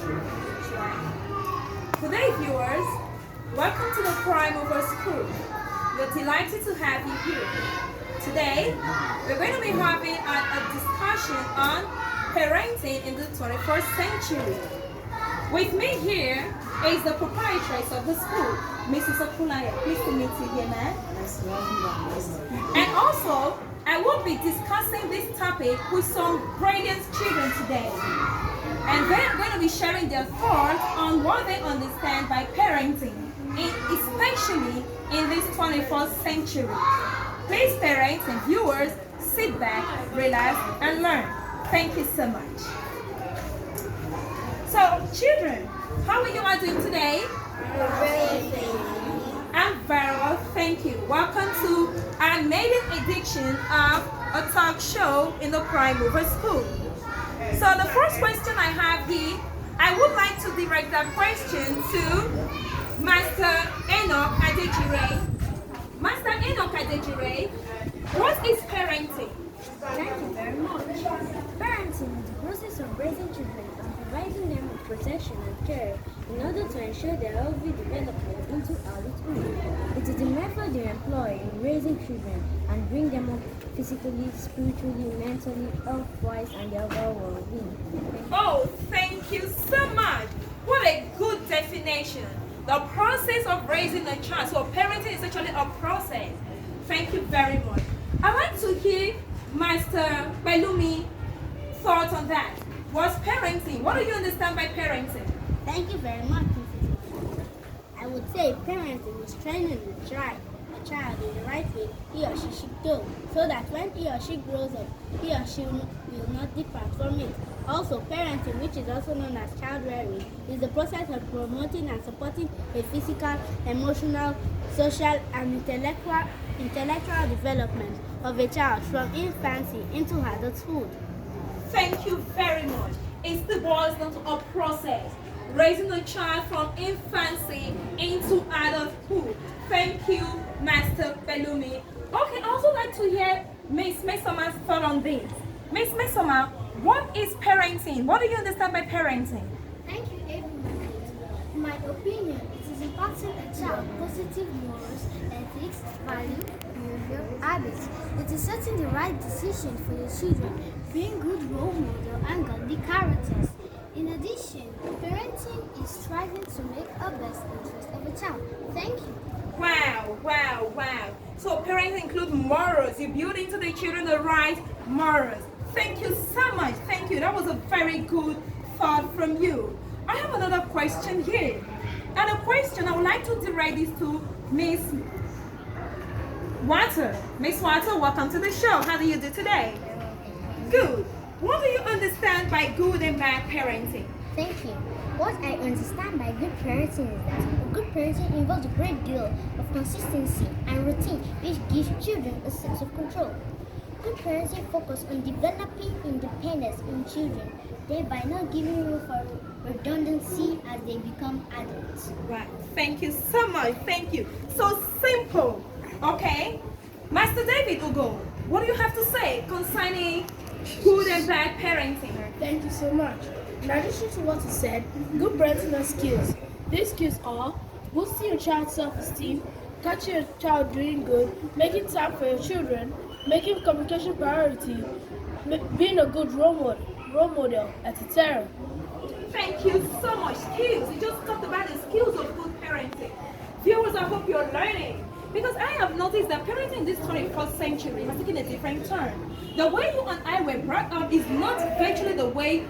Today, viewers, welcome to the Prime Over School. We're delighted to have you here. Today, we're going to be having a discussion on parenting in the 21st century. With me here is the proprietress of the school, Mrs. Okulaya. Pleased to meet you here, ma'am. And also, I will be discussing this topic with some brilliant children today. And they're going to be sharing their thoughts on what they understand by parenting, especially in this 21st century. Please, parents and viewers, sit back, relax, and learn. Thank you so much. So, children, how are you all doing today? I'm very well, thank you. Welcome to our maiden edition of a talk show in the Prime Mover School. So the first question I have here, I would like to direct that question to Master Enoch Adejire. Master Enoch Adejire, what is parenting? Thank you very much. Parenting is the process of raising children and providing them with protection and care in order to ensure their healthy development into adulthood. It is the method you employ in raising children and bring them up physically, spiritually, mentally, health-wise, and their overall well-being. Oh, thank you so much. What a good definition. The process of raising a child. So parenting is actually a process. Thank you very much. I'd like to hear Master Belumi thoughts on that. What's parenting? What do you understand by parenting? Thank you very much, Mrs. I would say parenting is training a child in the right way he or she should go, so that when he or she grows up, he or she will not depart from it. Also, parenting, which is also known as child rearing, is the process of promoting and supporting a physical, emotional, social, and intellectual development of a child from infancy into adulthood. Thank you very much. It still boils down to a process. Raising a child from infancy into adulthood. Thank you, Master Belumi. Okay, I'd also like to hear Miss Mesoma's thought on this. Miss Mesoma, what is parenting? What do you understand by parenting? Thank you, everyone. In my opinion, it is imparting a child positive morals, ethics, value, behavior, habits. It is setting the right decision for your children, being good role model and godly characters. In addition, parenting is striving to make a best interest of a child. Thank you. Wow, wow, wow. So parenting includes morals. You build into the children the right morals. Thank you so much. Thank you. That was a very good thought from you. I have another question here. And a question I would like to direct this to Miss Water. Miss Water, welcome to the show. How do you do today? Good. What do you understand by good and bad parenting? Thank you. What I understand by good parenting is that good parenting involves a great deal of consistency and routine, which gives children a sense of control. Good parenting focuses on developing independence in children, thereby not giving room for redundancy as they become adults. Right. Thank you so much. Thank you. So simple. Okay. Master David Ugo, what do you have to say concerning good and bad parenting? Thank you so much. In addition to what you said, good parenting has skills. These skills are boosting your child's self-esteem, catching your child doing good, making time for your children, making communication priority, being a good role model, etc. Thank you so much. Skills. You just talked about the skills of good parenting. Viewers, I hope you're learning. Because I have noticed that parenting in this 21st century has taken a different turn. The way you and I were brought up is not virtually the way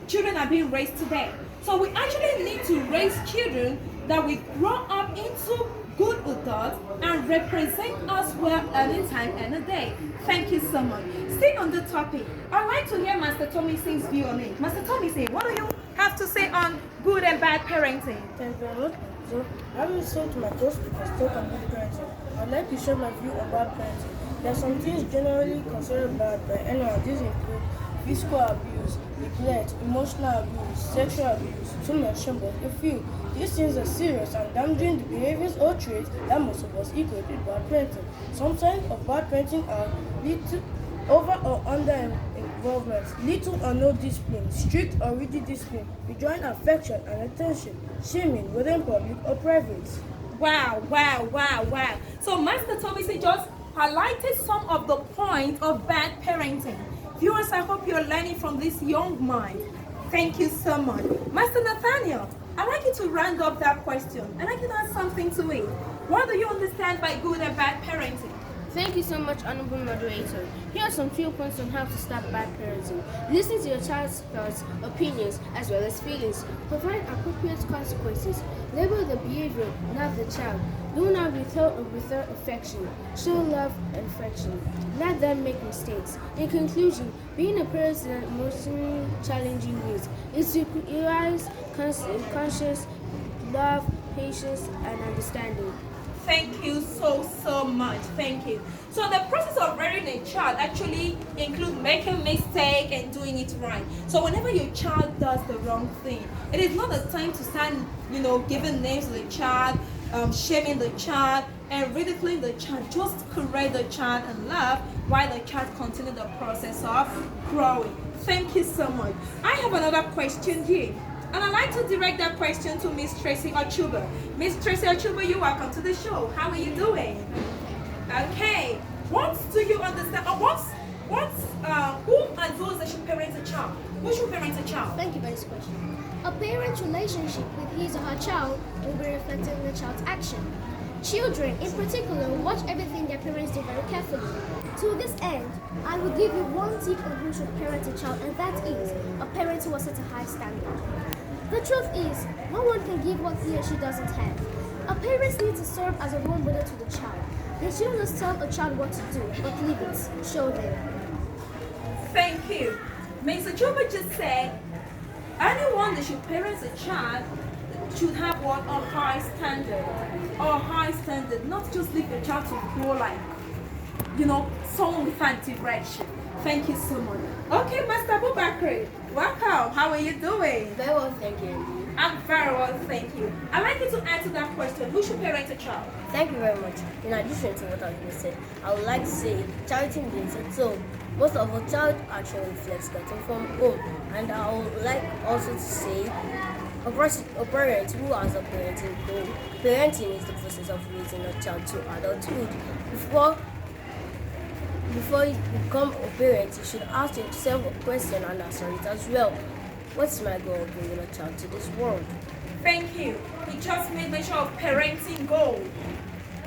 children are being raised today. So we actually need to raise children that will grow up into good adults and represent us well any time, any day. Thank you so much. Staying on the topic, I'd like to hear Master Tommy Singh's view on it. Master Tommy Singh, what do you have to say on good and bad parenting? Thank you very much. So, I will say to my host because talk on good parenting. I'd like to share my view on bad parenting. There are some things generally considered bad by anyone. These include physical abuse, neglect, emotional abuse, sexual abuse, to mention but a few. These things are serious and damaging the behaviors or traits that most of us equate with bad parenting. Some signs of bad parenting are little over or under involvement, little or no discipline, strict or rigid discipline, withdrawing affection and attention, shaming, whether in public or private. Wow, wow, wow, wow. So Master Tomisi just highlighted some of the points of bad parenting. Viewers, I hope you're learning from this young mind. Thank you so much. Master Nathaniel, I'd like you to round up that question. I'd like you to add something to it. What do you understand by good and bad parenting? Thank you so much, Honorable Moderator. Here are some few points on how to stop bad parenting. Listen to your child's thoughts, opinions, as well as feelings. Provide appropriate consequences. Label the behavior, not the child. Do not withhold affection. Show love and affection. Let them make mistakes. In conclusion, being a parent in emotionally challenging ways is to realize conscious love, patience, and understanding. Thank you so much. Thank you. So the process of rearing a child actually includes making mistake and doing it right. So whenever your child does the wrong thing, it is not a time to stand, giving names to the child, shaming the child, and ridiculing the child. Just correct the child and love while the child continues the process of growing. Thank you so much. I have another question here. And I'd like to direct that question to Miss Tracy Ochuba. Miss Tracy Ochuba, you're welcome to the show. How are you doing? Okay. What do you understand? Who are those that should parent a child? Who should parent a child? Thank you for this question. A parent's relationship with his or her child will be reflected in the child's action. Children, in particular, watch everything their parents do very carefully. To this end, I will give you one tip on who should parent a child, and that is a parent who has set a high standard. The truth is, no one can give what he or she doesn't have. A parent needs to serve as a role model to the child. They shouldn't just tell a child what to do, but live it. Show them. Thank you. Ms. Ochuba just said, anyone that should parent a child should have what? A high standard. A high standard. Not just leave the child to grow like, someone without direction. Thank you so much. Okay, Master Abubakar, welcome. How are you doing? Very well, thank you. I'm very well, thank you. I'd like you to answer that question. Who should parent a child? Thank you very much. In addition to what I've been said, I would like to say charity begins at home. Most of our child action reflects getting from home. And I would like also to say a parent who has a parenting goal. Parenting is the process of raising a child to adulthood. Before you become a parent, you should ask yourself a question and answer it as well. What's my goal of bringing a child to this world? Thank you. We just made mention of parenting goal.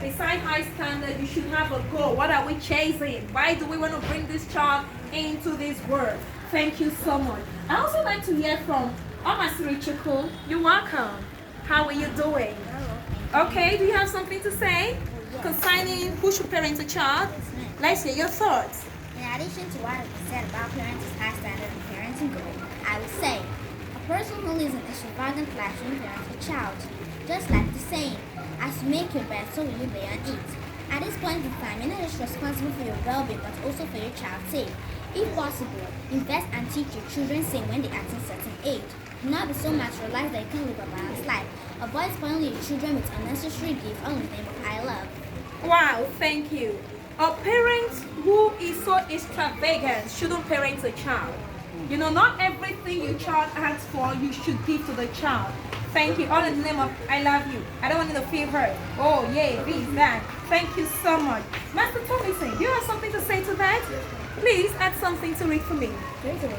Beside high standard, you should have a goal. What are we chasing? Why do we want to bring this child into this world? Thank you so much. I also like to hear from Omasiri Chukwu. You're welcome. How are you doing? Okay, do you have something to say concerning who should parent a child? Let's hear your thoughts. In addition to what I said about parents' high standard and parenting goal, I would say a person who lives in extravagant fashion parents a child. Just like the saying, as you make your bed, so will you lay and eat. At this point in time, you're not just responsible for your well-being, but also for your child's sake. If possible, invest and teach your children sing when they attain certain age. Do not be so materialized that you can live a balanced life. Avoid spoiling your children with unnecessary gifts all in the name of I love. Wow, thank you. A parent who is so extravagant shouldn't parent a child. Not everything your child asks for, you should give to the child. Thank you. All in the name of I love you. I don't want you to feel hurt. Oh, yay, this, that. Thank you so much. Master Tomisi, do you have something to say to that? Please add something to it for me. Thank you.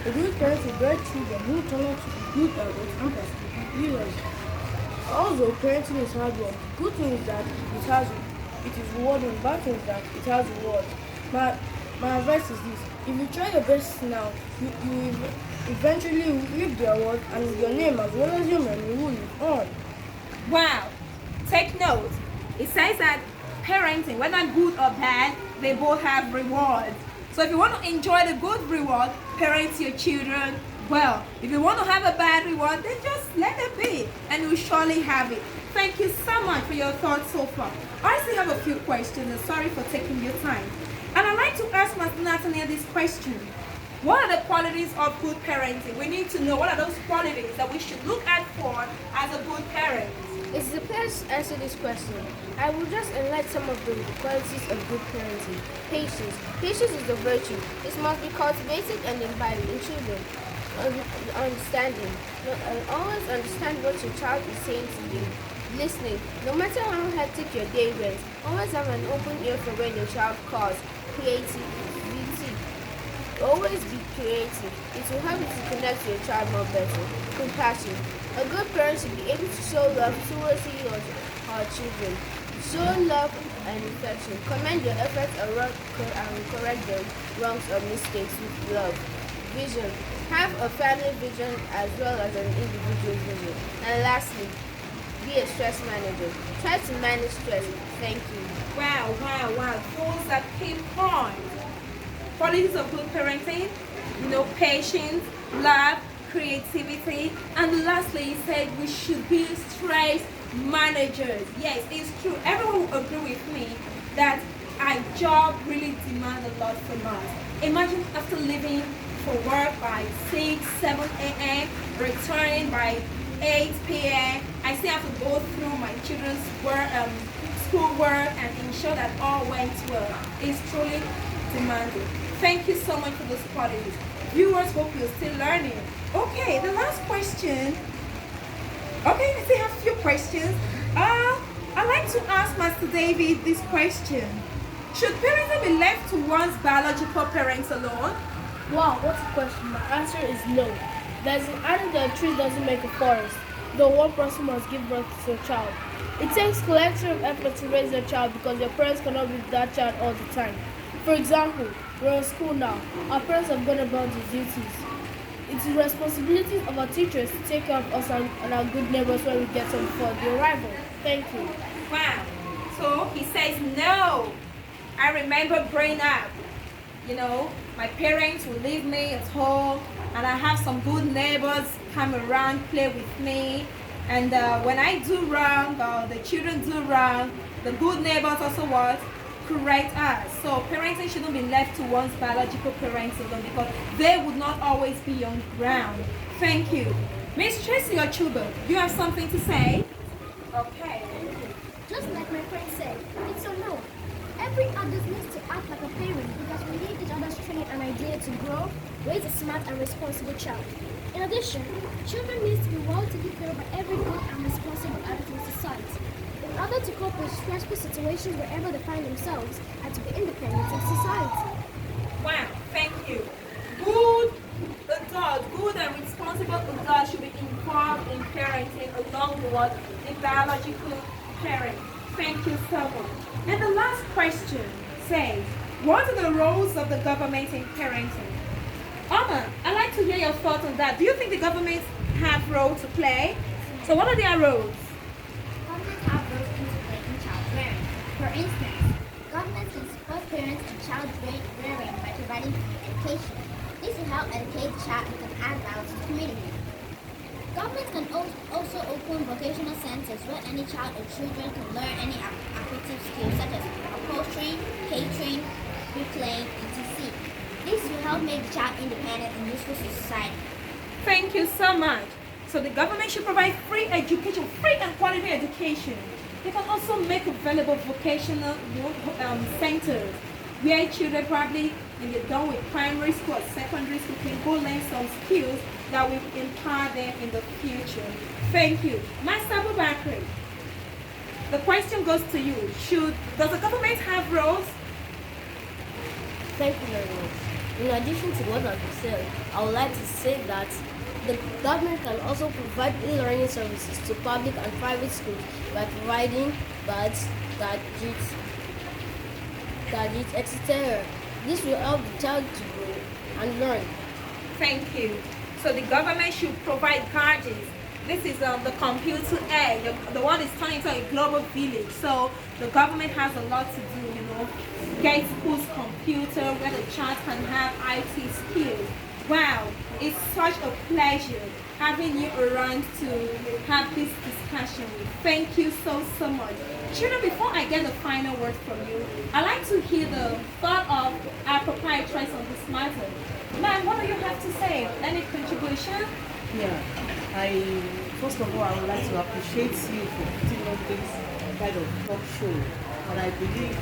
A good parent will guide children who turn out to be good adults and possibly leaders. Also, parenting is hard work. Good thing is that it is rewarding. Bad thing is that it has reward. My advice is this: if you try your best now, you will eventually reap the award, and your name as well as your memory will live on. Wow. Take note. It says that parenting, whether good or bad, they both have rewards. So if you want to enjoy the good reward, parent your children well. If you want to have a bad reward, then just let it be, and you will surely have it. Thank you so much for your thoughts so far. I still have a few questions, and sorry for taking your time. And I'd like to ask Master Nathaniel this question. What are the qualities of good parenting? We need to know what are those qualities that we should look at for as a good parent. It's a pleasure to answer this question. I will just enlighten some of the qualities of good parenting. Patience. Patience is a virtue. It must be cultivated and imbibed in children. Understanding. Always understand what your child is saying to you. Listening. No matter how hectic your day gets, always have an open ear for when your child calls. Creativity. Always be creative. It will help you to connect to your child more better. Compassion. A good parent should be able to show love towards you or her children. Show love and affection. Commend your efforts and correct the wrongs or mistakes with love. Vision. Have a family vision as well as an individual vision. And lastly, be a stress manager. Try to manage stress. Thank you. Wow, wow, wow. Those are key points. Qualities of good parenting, patience, love, creativity, and lastly, he said we should be stress managers. Yes, it's true. Everyone will agree with me that our job really demands a lot from us. Imagine after leaving for work by 6, 7 a.m., returning by 8 p.m. I still have to go through my children's schoolwork and ensure that all went well. It's truly demanding. Thank you so much for those qualities. Viewers, hope you're still learning. Okay, the last question. Okay, I still have a few questions. I'd like to ask Master David this question. Should parenting be left to one's biological parents alone? Wow, what a question. My answer is no. There's an adage that a tree doesn't make a forest, though one person must give birth to a child. It takes collective effort to raise a child because your parents cannot be with that child all the time. For example, we're in school now. Our parents have gone about their duties. It's the responsibility of our teachers to take care of us and our good neighbors when we get them before the arrival. Thank you. Wow. So he says no. I remember growing up, my parents would leave me at home and I have some good neighbors come around, play with me. And when I do wrong or the children do wrong, the good neighbors also what? Correct us. So parenting shouldn't be left to one's biological parents alone because they would not always be on ground. Thank you. Miss Tracy Ochuba, you have something to say? Okay. Just like my friend said, it's a no. Every adult needs to act like a parent because we need each other's training and idea to grow, raise a smart and responsible child. In addition, children need to be well taken care of by every good and responsible adult in society. In order to cope with stressful situations wherever they find themselves and to be independent in society. Wow, thank you. Good and responsible adults should be involved in parenting along with what the biological parent. Thank you so much. And the last question says, what are the roles of the government in parenting? Omar, I'd like to hear your thoughts on that. Do you think the government have role to play? So what are their roles? Governments have roles to play in child rearing. For instance, governments can support parents in child rearing by providing free education. This will help educate the child and can add value to the community. Governments can also open vocational centers where any child or children can learn any aptitude skills such as upholstery, catering, bricklaying, etc. This will help make the child independent and useful to society. Thank you so much. So the government should provide free education, free and quality education. They can also make available vocational centers where children probably, when they're done with primary school or secondary school, can go learn some skills that will empower them in the future. Thank you. Master Abubakar, the question goes to you. Does the government have roles? Thank you very much. In addition to what I've said, I would like to say that the government can also provide e-learning services to public and private schools by providing bags, gadgets, etc. This will help the child to grow and learn. Thank you. So the government should provide gadgets. This is the computer age. The one is turning into a global village. So the government has a lot to do, get schools computer where the child can have IT skills. Wow, it's such a pleasure having you around to have this discussion. Thank you so much. Children, before I get the final word from you, I'd like to hear the thought of our proprietress on this matter. Ma'am, what do you have to say? Any contribution? Yeah, I first of all I would like to appreciate you for putting on this kind of talk show, and I believe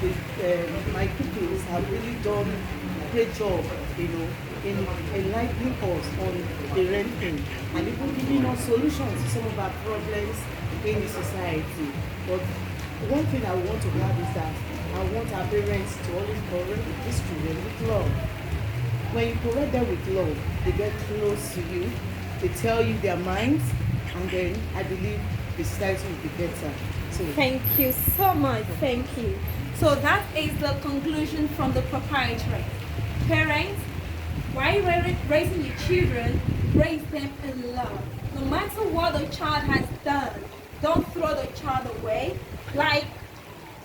my pupils have really done a great job, in enlightening us on parenting and even giving us solutions to some of our problems in the society. But one thing I want to add is that I want our parents to always correct these children with love. When you correct them with love, they get close to you, they tell you their minds, and then I believe the society will be better. So Thank you so much. Thank you. So that is the conclusion from the proprietary. Parents, while you're raising your children, raise them in love. No matter what the child has done, don't throw the child away. Like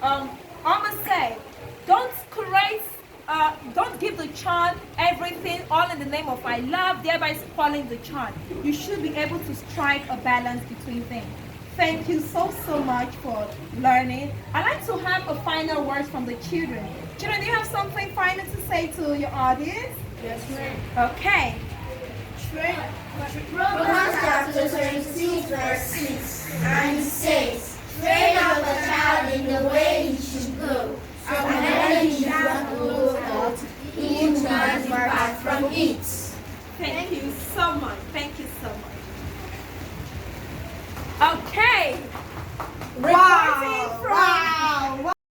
Alma said, don't give the child everything all in the name of I love, thereby spoiling the child. You should be able to strike a balance between them. Thank you so much for learning. I'd like to have a final word from the children. Children, do you have something final to say to your audience? Yes, ma'am. Okay. Romans chapter 22 verse 6, and it says, train up a child in the way he should go, and when he does grow up, he will not depart from it. Thank you so much. Thank you so much. Okay. Reporting